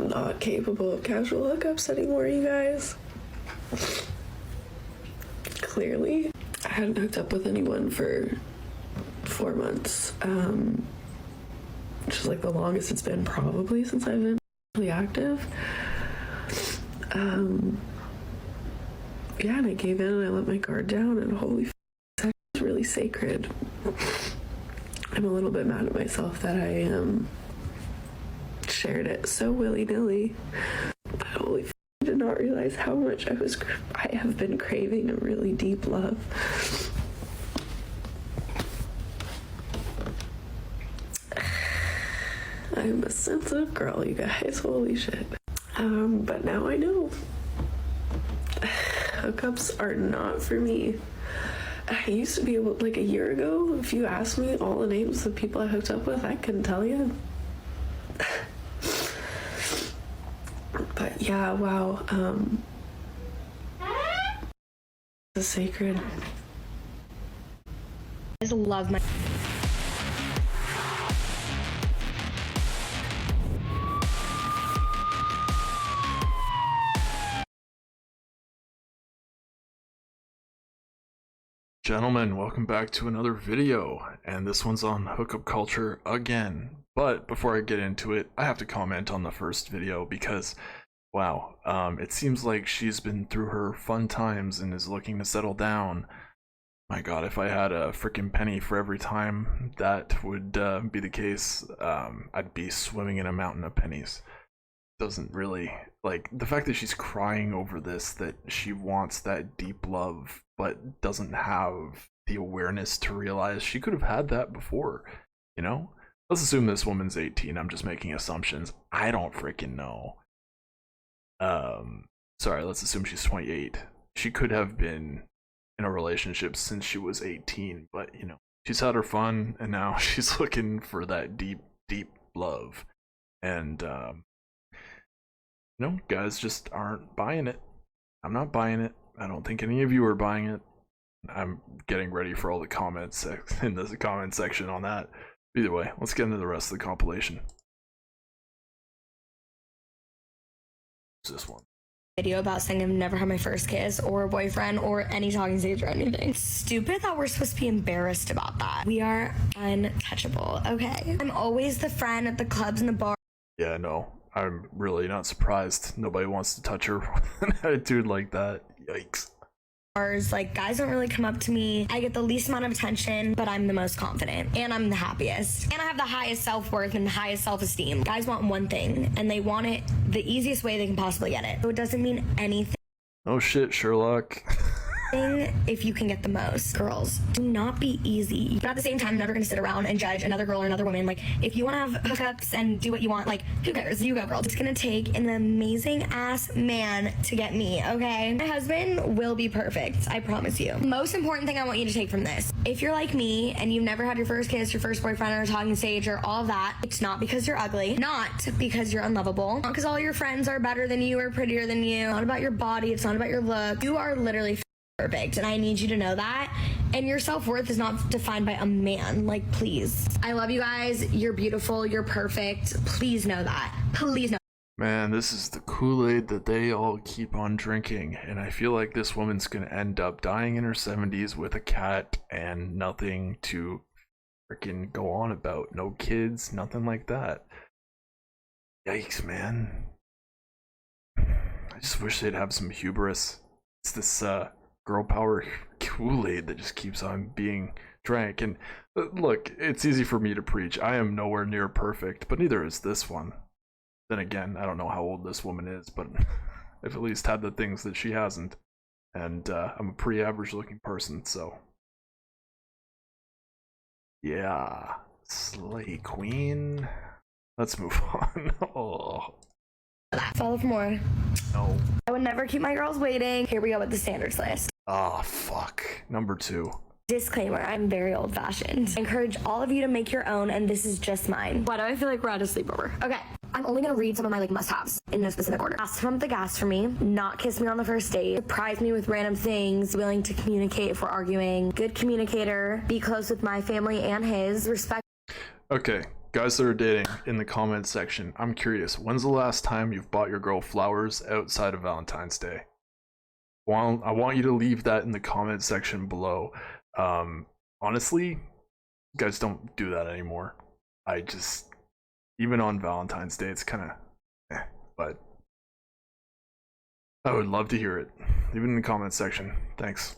not capable of casual hookups anymore, you guys. Clearly. I hadn't hooked up with anyone for 4 months, which is like the longest it's been probably since I've been really active. Yeah, and I gave in and I let my guard down, and holy sex is really sacred. I'm a little bit mad at myself that I shared it so willy-nilly. But holy I did not realize how much I have been craving a really deep love. I'm a sensitive girl, you guys. Holy shit. But now I know. Hookups are not for me. I used to be able, like a year ago, if you asked me all the names of people I hooked up with, I couldn't tell you. But yeah, wow. It's sacred. I just love my... Gentlemen, welcome back to another video, and this one's on hookup culture again. But before I get into it, I have to comment on the first video because, wow, it seems like she's been through her fun times and is looking to settle down. My god, if I had a freaking penny for every time that would be the case, I'd be swimming in a mountain of pennies. Doesn't really, like, the fact that she's crying over this, that she wants that deep love but doesn't have the awareness to realize she could have had that before, you know? Let's assume this woman's 18. I'm just making assumptions. I don't freaking know. Sorry, let's assume she's 28. She could have been in a relationship since she was 18, but you know, she's had her fun and now she's looking for that deep love. And no, guys just aren't buying it. I'm not buying it. I don't think any of you are buying it. I'm getting ready for all the comments in the comment section on that. Either way, let's get into the rest of the compilation. What's this one? Video about saying I've never had my first kiss or a boyfriend or any talking stage or anything. Stupid that we're supposed to be embarrassed about that. We are untouchable, okay? I'm always the friend at the clubs and the bar. Yeah, no. I'm really not surprised. Nobody wants to touch her with an attitude like that. Yikes. Like, guys don't really come up to me. I get the least amount of attention, but I'm the most confident and I'm the happiest. And I have the highest self-worth and the highest self-esteem. Guys want one thing and they want it the easiest way they can possibly get it. So it doesn't mean anything. Oh shit, Sherlock. If you can get the most. Girls, do not be easy. But at the same time, I'm never gonna sit around and judge another girl or another woman. Like, if you want to have hookups and do what you want, like, who cares? You go, girl. It's gonna take an amazing ass man to get me, okay? My husband will be perfect, I promise you. Most important thing I want you to take from this, if you're like me and you've never had your first kiss, your first boyfriend, or a talking stage, or all of that, it's not because you're ugly, not because you're unlovable, not because all your friends are better than you or prettier than you, not about your body, it's not about your look. You are literally perfect, and I need you to know that. And your self-worth is not defined by a man. Like, please. I love you guys. You're beautiful. You're perfect. Please know that. Please know. Man, this is the Kool-Aid that they all keep on drinking, and I feel like this woman's gonna end up dying in her 70s with a cat and nothing to freaking go on about. No kids, nothing like that. Yikes, man. I just wish they'd have some hubris. It's this girl power Kool-Aid that just keeps on being drank. And look, it's easy for me to preach. I am nowhere near perfect, but neither is this one. Then again, I don't know how old this woman is, but I've at least had the things that she hasn't. And I'm a pretty average looking person, so yeah, slay queen. Let's move on. Oh. Follow for more. No. I would never keep my girls waiting. Here we go with the standards list. Oh, fuck. Number 2. Disclaimer, I'm very old-fashioned. I encourage all of you to make your own, and this is just mine. Why do I feel like we're at a sleepover? Okay, I'm only gonna read some of my must-haves in no specific order. Ask to pump the gas for me, not kiss me on the first date, surprise me with random things, willing to communicate if we're arguing, good communicator, be close with my family and his, respect. Okay, guys that are dating in the comments section, I'm curious, when's the last time you've bought your girl flowers outside of Valentine's Day? Well, I want you to leave that in the comment section below. Honestly, guys don't do that anymore. I just, even on Valentine's Day, it's kind of but I would love to hear it. Leave it in the comment section. Thanks.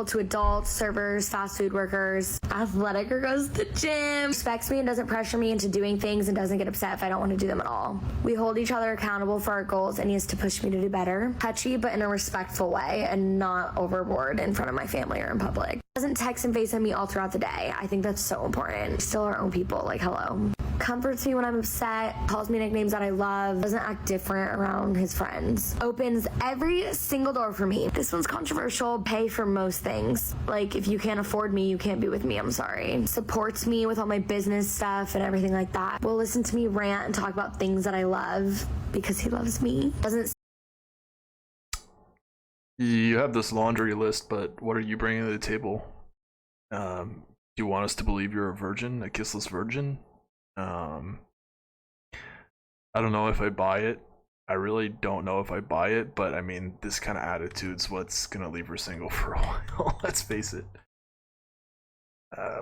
To adults, servers, fast food workers, athletic or goes to the gym, respects me and doesn't pressure me into doing things and doesn't get upset if I don't want to do them at all. We hold each other accountable for our goals and he has to push me to do better. Touchy, but in a respectful way and not overboard in front of my family or in public. Doesn't text and FaceTime me all throughout the day. I think that's so important. Still our own people, like hello. Comforts me when I'm upset, calls me nicknames that I love, doesn't act different around his friends. Opens every single door for me. This one's controversial. Pay for most things. Like, if you can't afford me, you can't be with me, I'm sorry. Supports me with all my business stuff and everything like that. Will listen to me rant and talk about things that I love because he loves me. Doesn't. You have this laundry list, but what are you bringing to the table? Do you want us to believe you're a virgin, a kissless virgin? I don't know if I buy it. I really don't know if I buy it, but I mean, this kind of attitude's what's gonna leave her single for a while. Let's face it.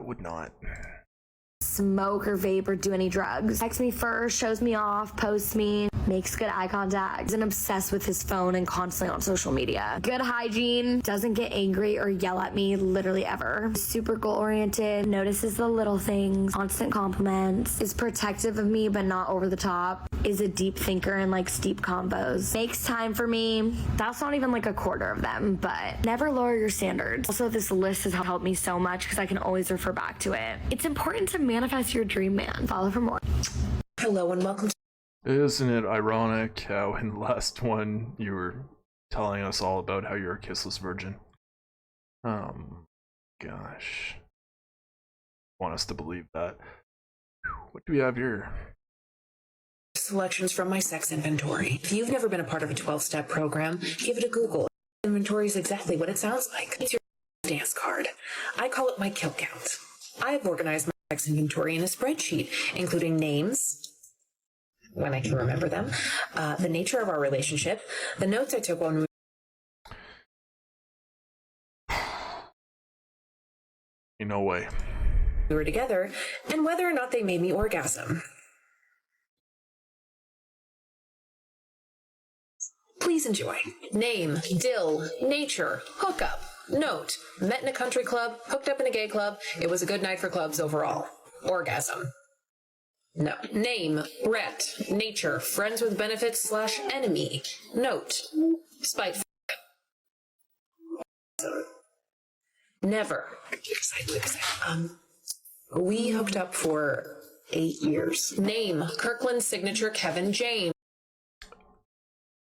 Would not Smoke or vape or do any drugs. Texts me first, shows me off, posts me, makes good eye contact, isn't obsessed with his phone and constantly on social media. Good hygiene, doesn't get angry or yell at me literally ever. Super goal oriented, notices the little things, constant compliments, is protective of me but not over the top, is a deep thinker and likes deep combos, makes time for me. That's not even like a quarter of them, but never lower your standards. Also, this list has helped me so much because I can always refer back to it. It's important to manifest your dream man. Follow for more. Hello and welcome to Isn't it ironic how in the last one you were telling us all about how you're a kissless virgin? Gosh. Want us to believe that. What do we have here? selections from my sex inventory. If you've never been a part of a 12-step program, give it a Google. Inventory is exactly what it sounds like. It's your dance card. I call it my kill count. I have organized my sex inventory in a spreadsheet, including names, when I can remember them, the nature of our relationship, the notes I took when No way. we were together, and whether or not they made me orgasm. Please enjoy. Name, dill, nature, hookup, note, met in a country club, hooked up in a gay club, it was a good night for clubs overall. Orgasm. No. Name, Rhett, nature, friends with benefits / enemy. Note, spiteful. Never. We hooked up for 8 years. Name, Kirkland signature Kevin James.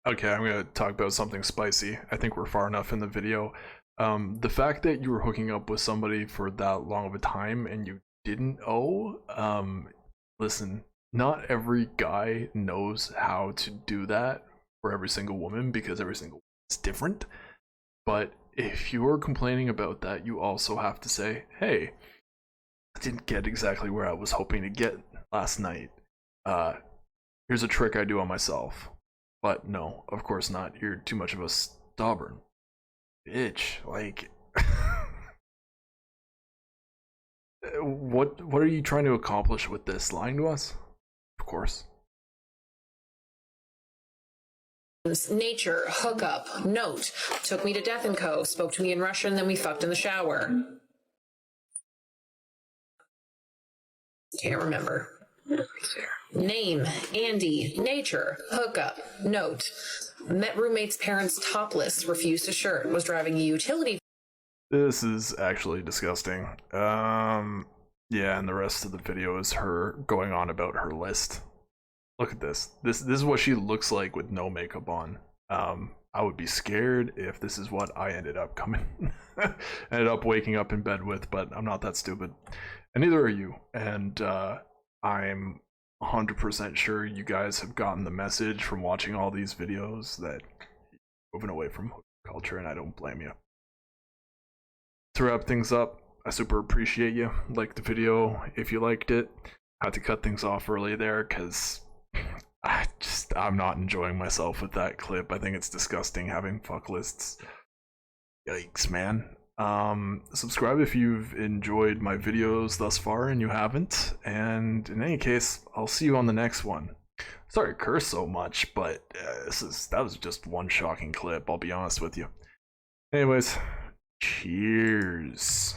Okay, I'm gonna talk about something spicy. I think we're far enough in the video. The fact that you were hooking up with somebody for that long of a time and you didn't owe, listen, not every guy knows how to do that for every single woman because every single woman is different. But if you're complaining about that, you also have to say, hey, I didn't get exactly where I was hoping to get last night. Here's a trick I do on myself. But no, of course not. You're too much of a stubborn bitch. Like, what are you trying to accomplish with this? Lying to us? Of course. Nature, hookup, note, took me to Death & Co., spoke to me in Russian, then we fucked in the shower. Can't remember. Name, Andy, nature, hookup, note, met roommate's parents topless, refused a shirt, was driving a utility. This is actually disgusting. Yeah, and the rest of the video is her going on about her list. Look at this. This is what she looks like with no makeup on. I would be scared if this is what I ended up waking up in bed with, but I'm not that stupid. And neither are you. And I'm 100% sure you guys have gotten the message from watching all these videos that you're moving away from culture, and I don't blame you. To wrap things up, I super appreciate you. Like the video if you liked it. Had to cut things off early there because I'm not enjoying myself with that clip. I think it's disgusting having fuck lists. Yikes, man. Subscribe if you've enjoyed my videos thus far and you haven't. And in any case, I'll see you on the next one. Sorry to curse so much, but that was just one shocking clip, I'll be honest with you. Anyways, cheers.